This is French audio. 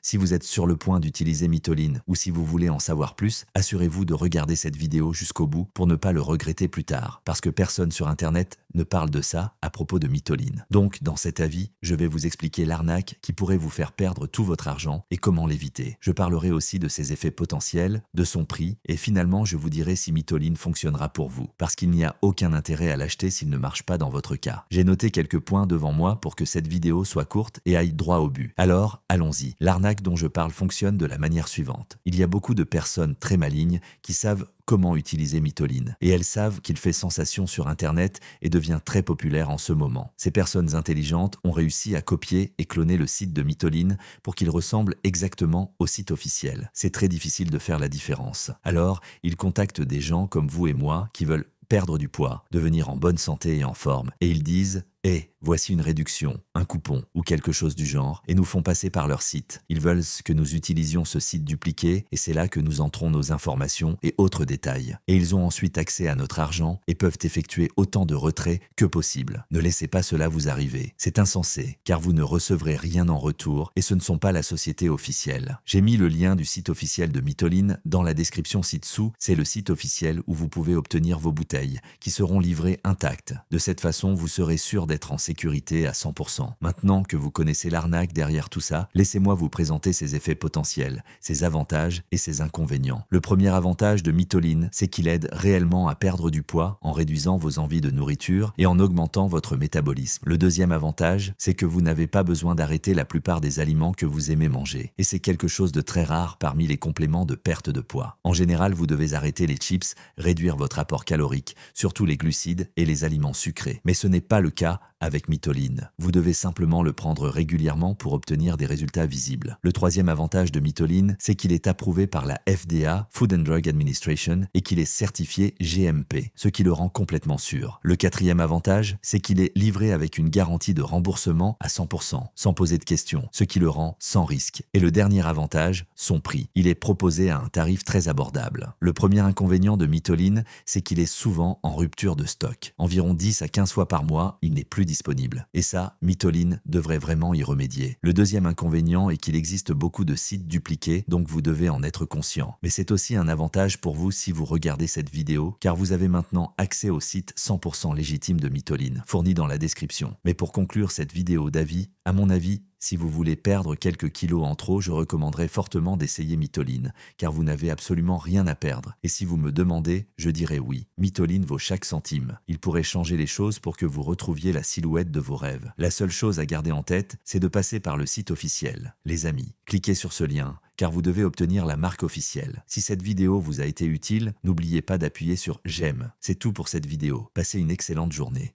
Si vous êtes sur le point d'utiliser Mytoline ou si vous voulez en savoir plus, assurez-vous de regarder cette vidéo jusqu'au bout pour ne pas le regretter plus tard, parce que personne sur Internet ne parle de ça à propos de Mytoline. Donc, dans cet avis, je vais vous expliquer l'arnaque qui pourrait vous faire perdre tout votre argent et comment l'éviter. Je parlerai aussi de ses effets potentiels, de son prix et finalement je vous dirai si Mytoline fonctionnera pour vous, parce qu'il n'y a aucun intérêt à l'acheter s'il ne marche pas dans votre cas. J'ai noté quelques points devant moi pour que cette vidéo soit courte et aille droit au but. Alors, allons-y. L'arnaque dont je parle fonctionne de la manière suivante. Il y a beaucoup de personnes très malignes qui savent comment utiliser Mytoline. Et elles savent qu'il fait sensation sur Internet et devient très populaire en ce moment. Ces personnes intelligentes ont réussi à copier et cloner le site de Mytoline pour qu'il ressemble exactement au site officiel. C'est très difficile de faire la différence. Alors, ils contactent des gens comme vous et moi qui veulent perdre du poids, devenir en bonne santé et en forme. Et ils disent « Hé, voici une réduction, un coupon ou quelque chose du genre » et nous font passer par leur site. Ils veulent que nous utilisions ce site dupliqué et c'est là que nous entrons nos informations et autres détails. Et ils ont ensuite accès à notre argent et peuvent effectuer autant de retraits que possible. Ne laissez pas cela vous arriver. C'est insensé car vous ne recevrez rien en retour et ce ne sont pas la société officielle. J'ai mis le lien du site officiel de Mytoline dans la description ci-dessous. C'est le site officiel où vous pouvez obtenir vos bouteilles qui seront livrées intactes. De cette façon, vous serez sûr d'être en sécurité à 100%. Maintenant que vous connaissez l'arnaque derrière tout ça, laissez-moi vous présenter ses effets potentiels, ses avantages et ses inconvénients. Le premier avantage de Mytoline, c'est qu'il aide réellement à perdre du poids en réduisant vos envies de nourriture et en augmentant votre métabolisme. Le deuxième avantage, c'est que vous n'avez pas besoin d'arrêter la plupart des aliments que vous aimez manger. Et c'est quelque chose de très rare parmi les compléments de perte de poids. En général, vous devez arrêter les chips, réduire votre apport calorique, surtout les glucides et les aliments sucrés. Mais ce n'est pas le cas avec Mytoline. Vous devez simplement le prendre régulièrement pour obtenir des résultats visibles. Le troisième avantage de Mytoline, c'est qu'il est approuvé par la FDA, Food and Drug Administration, et qu'il est certifié GMP, ce qui le rend complètement sûr. Le quatrième avantage, c'est qu'il est livré avec une garantie de remboursement à 100%, sans poser de questions, ce qui le rend sans risque. Et le dernier avantage, son prix. Il est proposé à un tarif très abordable. Le premier inconvénient de Mytoline, c'est qu'il est souvent en rupture de stock. Environ 10 à 15 fois par mois, il n'est plus disponible. Et ça, Mytoline devrait vraiment y remédier. Le deuxième inconvénient est qu'il existe beaucoup de sites dupliqués, donc vous devez en être conscient. Mais c'est aussi un avantage pour vous si vous regardez cette vidéo, car vous avez maintenant accès au site 100% légitime de Mytoline, fourni dans la description. Mais pour conclure cette vidéo d'avis, à mon avis, si vous voulez perdre quelques kilos en trop, je recommanderais fortement d'essayer Mytoline, car vous n'avez absolument rien à perdre. Et si vous me demandez, je dirais oui. Mytoline vaut chaque centime. Il pourrait changer les choses pour que vous retrouviez la silhouette de vos rêves. La seule chose à garder en tête, c'est de passer par le site officiel. Les amis, cliquez sur ce lien, car vous devez obtenir la marque officielle. Si cette vidéo vous a été utile, n'oubliez pas d'appuyer sur j'aime. C'est tout pour cette vidéo. Passez une excellente journée.